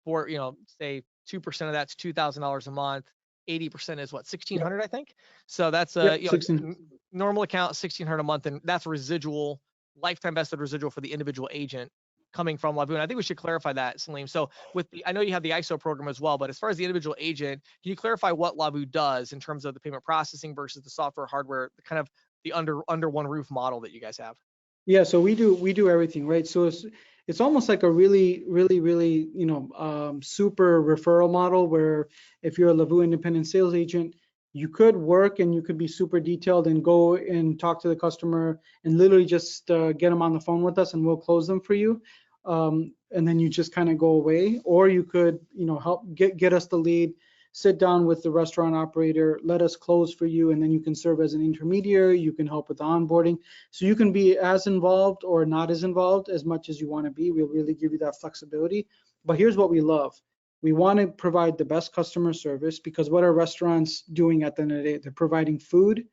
Speaker 1: For, you know, say 2% of that's $2,000 a month. 80% is what, 1,600, I think. So that's normal account, 1,600 a month, and that's residual, lifetime vested residual for the individual agent coming from Lavu. And I think we should clarify that, Saleem. So I know you have the ISO program as well, but as far as the individual agent, can you clarify what Lavu does in terms of the payment processing versus the software, hardware, kind of the under one roof model that you guys have?
Speaker 5: Yeah, so we do everything, right? So it's almost like a really, super referral model where if you're a Lavu independent sales agent, you could work and you could be super detailed and go and talk to the customer and literally just get them on the phone with us and we'll close them for you. And then you just kind of go away, or you could, help get us the lead, sit down with the restaurant operator, let us close for you, and then you can serve as an intermediary. You can help with the onboarding. So you can be as involved or not as involved as much as you want to be. We'll really give you that flexibility. But here's what we love. We want to provide the best customer service, because what are restaurants doing at the end of the day? They're providing food,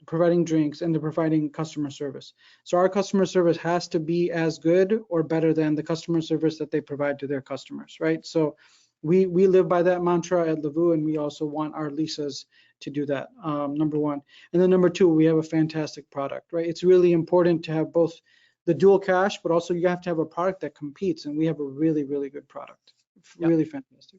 Speaker 5: providing drinks, and they're providing customer service. So our customer service has to be as good or better than the customer service that they provide to their customers, right? So we live by that mantra at Lavu, and we also want our Lisas to do that, number one. And then number two, we have a fantastic product, right? It's really important to have both the dual cash, but also you have to have a product that competes, and we have a really, really good product. Really fantastic.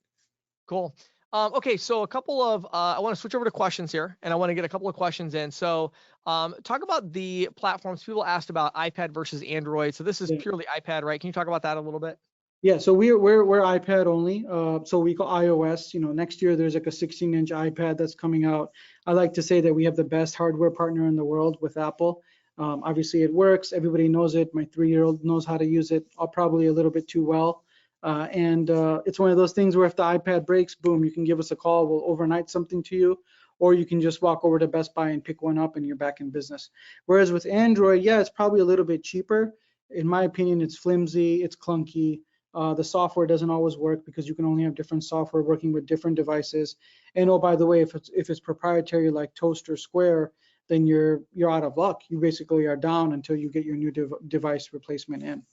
Speaker 1: Cool. Okay, so a couple of, I want to switch over to questions here, and I want to get a couple of questions in. So talk about the platforms. People asked about iPad versus Android. So this is purely iPad, right? Can you talk about that a little bit?
Speaker 5: Yeah, so we're iPad only. So we call iOS. Next year there's like a 16-inch iPad that's coming out. I like to say that we have the best hardware partner in the world with Apple. Obviously it works. Everybody knows it. My 3-year-old knows how to use it. Probably a little bit too well. And it's one of those things where if the iPad breaks, boom, you can give us a call. We'll overnight something to you, or you can just walk over to Best Buy and pick one up and you're back in business. Whereas with Android, yeah, it's probably a little bit cheaper. In my opinion, it's flimsy, it's clunky. The software doesn't always work because you can only have different software working with different devices. And oh, by the way, if it's proprietary like Toast or Square, then you're out of luck. You basically are down until you get your new device replacement in.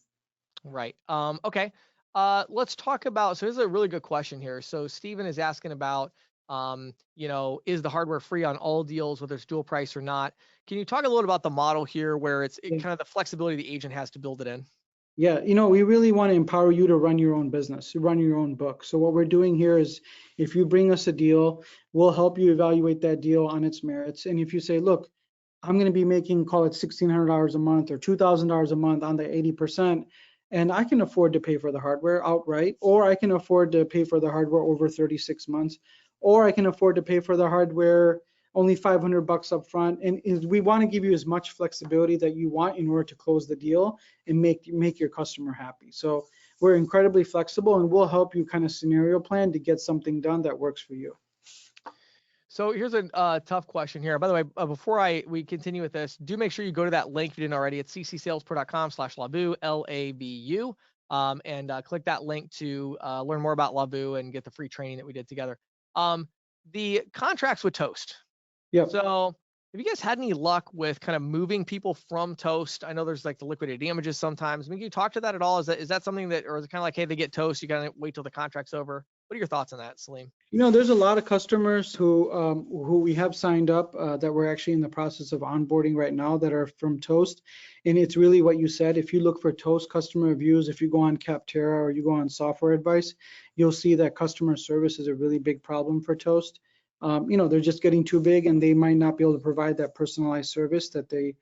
Speaker 1: Right. Okay. Let's talk about, so this is a really good question here. So Steven is asking about, is the hardware free on all deals, whether it's dual price or not? Can you talk a little about the model here where it's kind of the flexibility the agent has to build it in?
Speaker 5: Yeah, we really want to empower you to run your own business, run your own book. So what we're doing here is if you bring us a deal, we'll help you evaluate that deal on its merits. And if you say, look, I'm going to be making, call it $1,600 a month or $2,000 a month on the 80%, and I can afford to pay for the hardware outright, or I can afford to pay for the hardware over 36 months, or I can afford to pay for the hardware only $500 up front. And we want to give you as much flexibility that you want in order to close the deal and make your customer happy. So we're incredibly flexible, and we'll help you kind of scenario plan to get something done that works for you.
Speaker 1: So here's a tough question here. By the way, before we continue with this, do make sure you go to that link if you didn't already. It's ccsalespro.com/Lavu, Labu, and click that link to learn more about Lavu and get the free training that we did together. The contracts with Toast.
Speaker 5: Yeah.
Speaker 1: So have you guys had any luck with kind of moving people from Toast? I know there's like the liquidated damages sometimes. I mean, can you talk to that at all? Is that something that, or is it kind of like, hey, they get Toast, you gotta wait till the contract's over? What are your thoughts on that, Saleem?
Speaker 5: There's a lot of customers who we have signed up that we're actually in the process of onboarding right now that are from Toast. And it's really what you said. If you look for Toast customer reviews, if you go on Capterra or you go on Software Advice, you'll see that customer service is a really big problem for Toast. They're just getting too big and they might not be able to provide that personalized service that they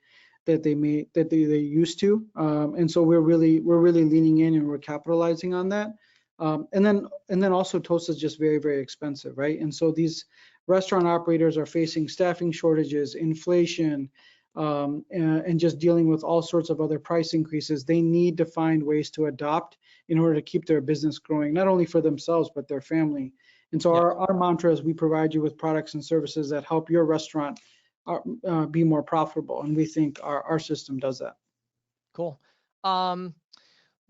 Speaker 5: used to. And so we're really leaning in and we're capitalizing on that. And then also Toast is just very, very expensive, right? And so these restaurant operators are facing staffing shortages, inflation, and just dealing with all sorts of other price increases. They need to find ways to adopt in order to keep their business growing, not only for themselves, but their family. And so our mantra is we provide you with products and services that help your restaurant be more profitable. And we think our system does that.
Speaker 1: Cool.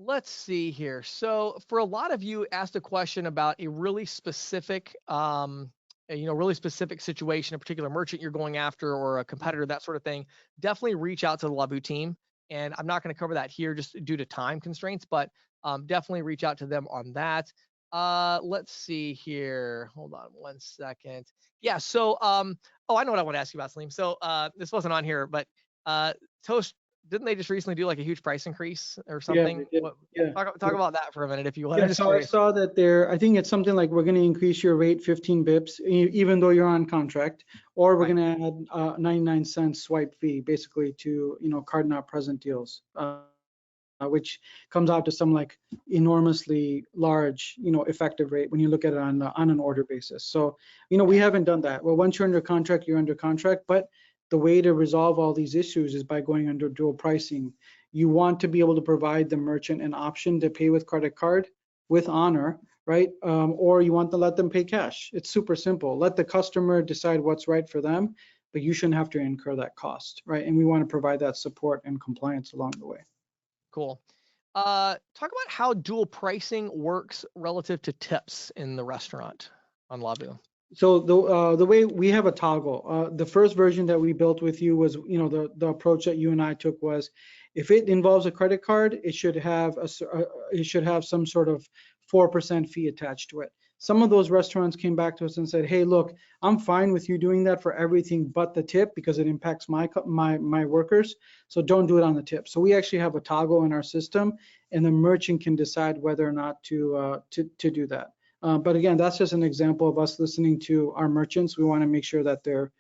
Speaker 1: Let's see here. So for a lot of you asked a question about a really specific, really specific situation, a particular merchant you're going after or a competitor, that sort of thing, definitely reach out to the Lavu team. And I'm not going to cover that here just due to time constraints, but definitely reach out to them on that. Let's see here. Hold on one second. Yeah. So, I know what I want to ask you about, Saleem. So this wasn't on here, but Toast, didn't they just recently do like a huge price increase or something?
Speaker 5: Yeah.
Speaker 1: Talk about that for a minute, if you want.
Speaker 5: Yeah, so I saw that I think it's something like we're going to increase your rate 15 bips, even though you're on contract, or we're going to add 99 cents swipe fee, basically to, card not present deals, which comes out to some like enormously large, effective rate when you look at it on an order basis. So, we haven't done that. Well, once you're under contract, you're under contract, but the way to resolve all these issues is by going under dual pricing. You want to be able to provide the merchant an option to pay with credit card with honor, right? Or you want to let them pay cash. It's super simple. Let the customer decide what's right for them, but you shouldn't have to incur that cost, right? And we want to provide that support and compliance along the way.
Speaker 1: Cool. Talk about how dual pricing works relative to tips in the restaurant on Lavu.
Speaker 5: So the way we have a toggle, the first version that we built with you was, the approach that you and I took was, if it involves a credit card, it should have some sort of 4% fee attached to it. Some of those restaurants came back to us and said, hey, look, I'm fine with you doing that for everything but the tip because it impacts my workers. So don't do it on the tip. So we actually have a toggle in our system, and the merchant can decide whether or not to do that. But again, that's just an example of us listening to our merchants. We want to make sure that they're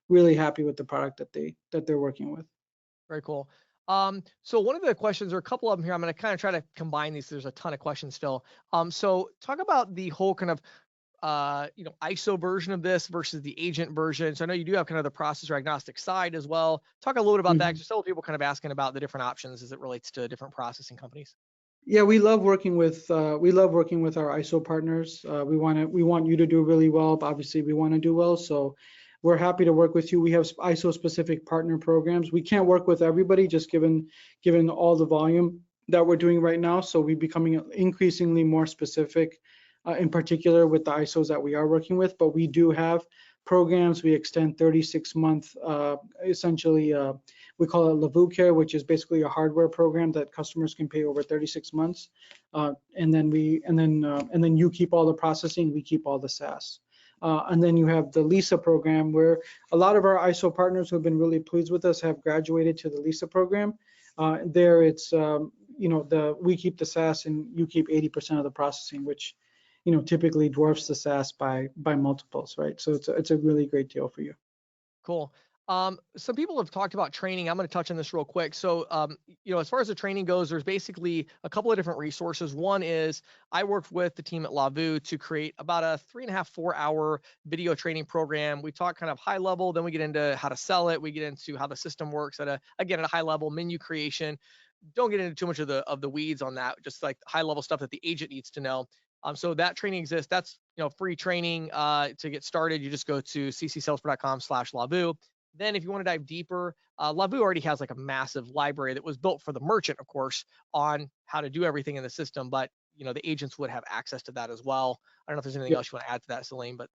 Speaker 5: really happy with the product that they're working with.
Speaker 1: Very cool. So one of the questions, or a couple of them here, I'm going to kind of try to combine these. There's a ton of questions still. So talk about the whole kind of, ISO version of this versus the agent version. So I know you do have kind of the processor agnostic side as well. Talk a little bit about that. Just several people kind of asking about the different options as it relates to different processing companies.
Speaker 5: Yeah, we love working with our ISO partners. We want you to do really well. But obviously, we want to do well, so we're happy to work with you. We have ISO specific partner programs. We can't work with everybody, just given all the volume that we're doing right now. So we're becoming increasingly more specific, in particular with the ISOs that we are working with. But we do have programs. We extend 36-month, essentially. We call it Lavu Care, which is basically a hardware program that customers can pay over 36 months, and then you keep all the processing, we keep all the SaaS. And then you have the LISA program, where a lot of our ISO partners who have been really pleased with us have graduated to the LISA program. There, it's we keep the SaaS and you keep 80% of the processing, which typically dwarfs the SaaS by multiples, right? So it's a really great deal for you.
Speaker 1: Cool. Some people have talked about training. I'm going to touch on this real quick. So, as far as the training goes, there's basically a couple of different resources. One is I worked with the team at Lavu to create about a 3.5, 4-hour video training program. We talk kind of high level, then we get into how to sell it. We get into how the system works at a high level, menu creation. Don't get into too much of the weeds on that, just like high level stuff that the agent needs to know. So that training exists. That's free training. To get started, you just go to ccsalesforce.com/Lavu. Then if you want to dive deeper, Lavu already has like a massive library that was built for the merchant, of course, on how to do everything in the system. But the agents would have access to that as well. I don't know if there's anything else you want to add to that, Saleem, but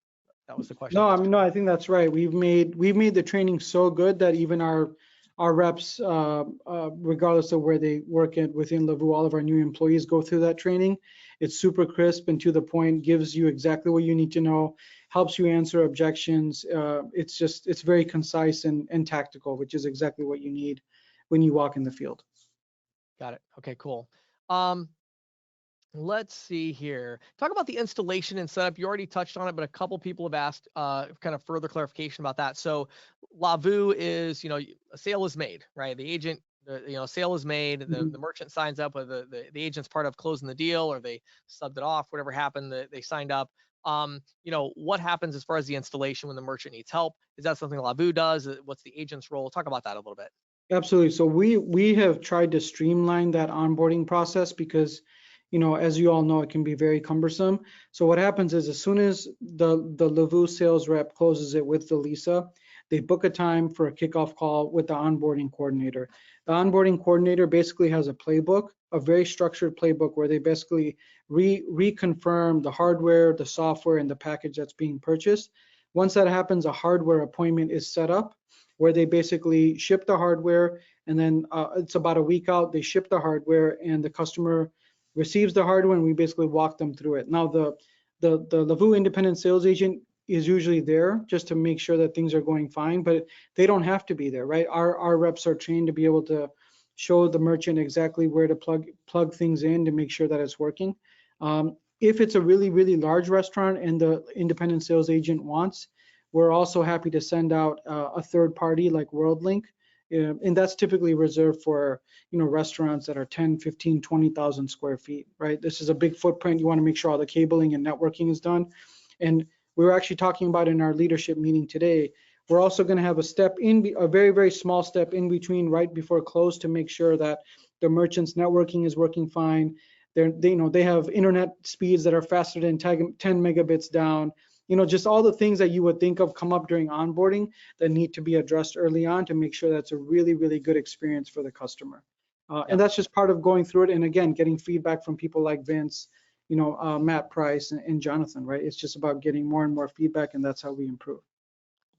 Speaker 1: that was the question.
Speaker 5: No, I think that's right. We've made the training so good that even our reps, regardless of where they work within Lavu, all of our new employees go through that training. It's super crisp and to the point, gives you exactly what you need to know, helps you answer objections. It's very concise and tactical, which is exactly what you need when you walk in the field.
Speaker 1: Got it. Okay, cool. Let's see here. Talk about the installation and setup. You already touched on it, but a couple people have asked kind of further clarification about that. So Lavu is, a sale is made, right? The agent, sale is made. The merchant signs up, whether the agent's part of closing the deal or they subbed it off, whatever happened, they signed up. What happens as far as the installation when the merchant needs help? Is that something Lavu does? What's the agent's role? Talk about that a little bit.
Speaker 5: Absolutely. So we have tried to streamline that onboarding process because as you all know, it can be very cumbersome. So what happens is as soon as the Lavu sales rep closes it with the Lisa, they book a time for a kickoff call with the onboarding coordinator. The onboarding coordinator basically has a playbook, a very structured playbook where they basically reconfirm the hardware, the software, and the package that's being purchased. Once that happens, a hardware appointment is set up where they basically ship the hardware, and then it's about a week out, they ship the hardware and the customer receives the hardware and we basically walk them through it. Now the Lavu independent sales agent is usually there just to make sure that things are going fine, but they don't have to be there, right? Our reps are trained to be able to show the merchant exactly where to plug things in to make sure that it's working. If it's a really, really large restaurant and the independent sales agent wants, we're also happy to send out a third party like WorldLink. And that's typically reserved for restaurants that are 10, 15, 20,000 square feet, right? This is a big footprint. You want to make sure all the cabling and networking is done. And we were actually talking about in our leadership meeting today, we're also going to have a very, very small step in between right before close to make sure that the merchant's networking is working fine. They have internet speeds that are faster than 10 megabits down. Just all the things that you would think of come up during onboarding that need to be addressed early on to make sure that's a really, really good experience for the customer. And that's just part of going through it. And again, getting feedback from people like Vince, Matt Price and Jonathan, right? It's just about getting more and more feedback, and that's how we improve.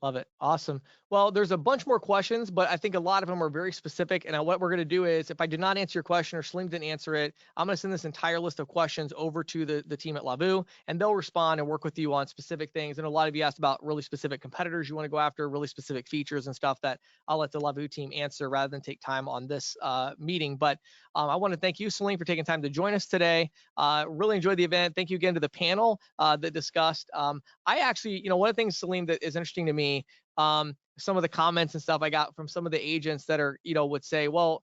Speaker 1: Love it. Awesome. Well, there's a bunch more questions, but I think a lot of them are very specific. And what we're going to do is, if I did not answer your question or Saleem didn't answer it, I'm going to send this entire list of questions over to the team at Lavu, and they'll respond and work with you on specific things. And a lot of you asked about really specific competitors you want to go after, really specific features and stuff that I'll let the Lavu team answer rather than take time on this meeting. But I want to thank you, Saleem, for taking time to join us today. Really enjoyed the event. Thank you again to the panel that discussed. I actually, one of the things, Saleem, that is interesting to me, some of the comments and stuff I got from some of the agents that are, would say, well,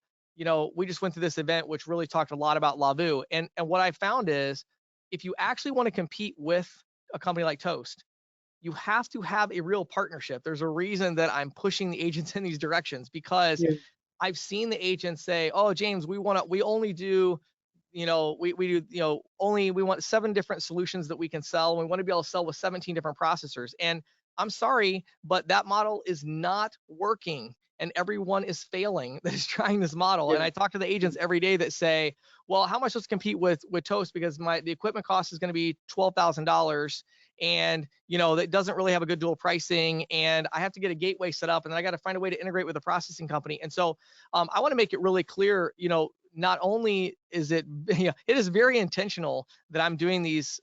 Speaker 1: we just went to this event, which really talked a lot about Lavu. And what I found is, if you actually want to compete with a company like Toast, you have to have a real partnership. There's a reason that I'm pushing the agents in these directions, because I've seen the agents say, oh, James, we only do we do, we want 7 different solutions that we can sell. And we want to be able to sell with 17 different processors. And I'm sorry, but that model is not working. And everyone is failing that is trying this model. And I talk to the agents every day that say, well, how much does it compete with Toast? Because the equipment cost is going to be $12,000. And, that doesn't really have a good dual pricing. And I have to get a gateway set up, and then I got to find a way to integrate with a processing company. And so I want to make it really clear, not only is it, it is very intentional that I'm doing these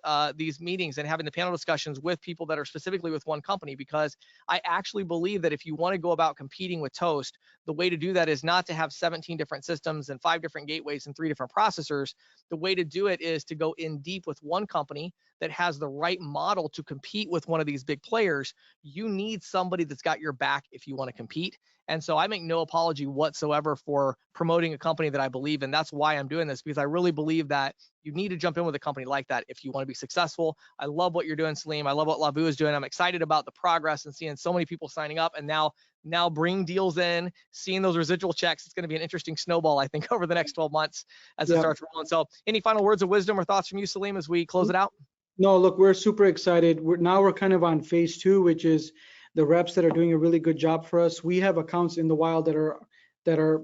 Speaker 1: meetings and having the panel discussions with people that are specifically with one company, because I actually believe that if you want to go about competing with Toast, the way to do that is not to have 17 different systems and 5 different gateways and 3 different processors. The way to do it is to go in deep with one company that has the right model to compete with one of these big players. You need somebody that's got your back if you want to compete. And so I make no apology whatsoever for promoting a company that I believe in. That's why I'm doing this, because I really believe that you need to jump in with a company like that if you want to be successful. I love what you're doing, Saleem. I love what Lavu is doing. I'm excited about the progress and seeing so many people signing up, and now bring deals in, seeing those residual checks. It's going to be an interesting snowball, I think, over the next 12 months as it starts rolling. So any final words of wisdom or thoughts from you, Saleem, as we close it out?
Speaker 5: No, look, we're super excited. We're kind of on phase 2, which is the reps that are doing a really good job for us. We have accounts in the wild that are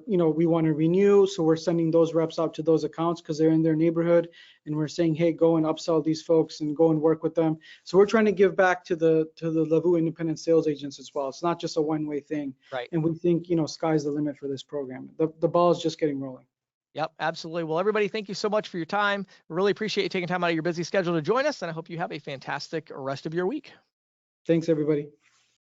Speaker 5: we want to renew, so we're sending those reps out to those accounts because they're in their neighborhood, and we're saying, hey, go and upsell these folks and go and work with them. So we're trying to give back to the Lavu independent sales agents as well. It's not just a one-way thing.
Speaker 1: Right.
Speaker 5: And we think sky's the limit for this program. The ball is just getting rolling.
Speaker 1: Yep, absolutely. Well, everybody, thank you so much for your time. Really appreciate you taking time out of your busy schedule to join us, and I hope you have a fantastic rest of your week.
Speaker 5: Thanks, everybody.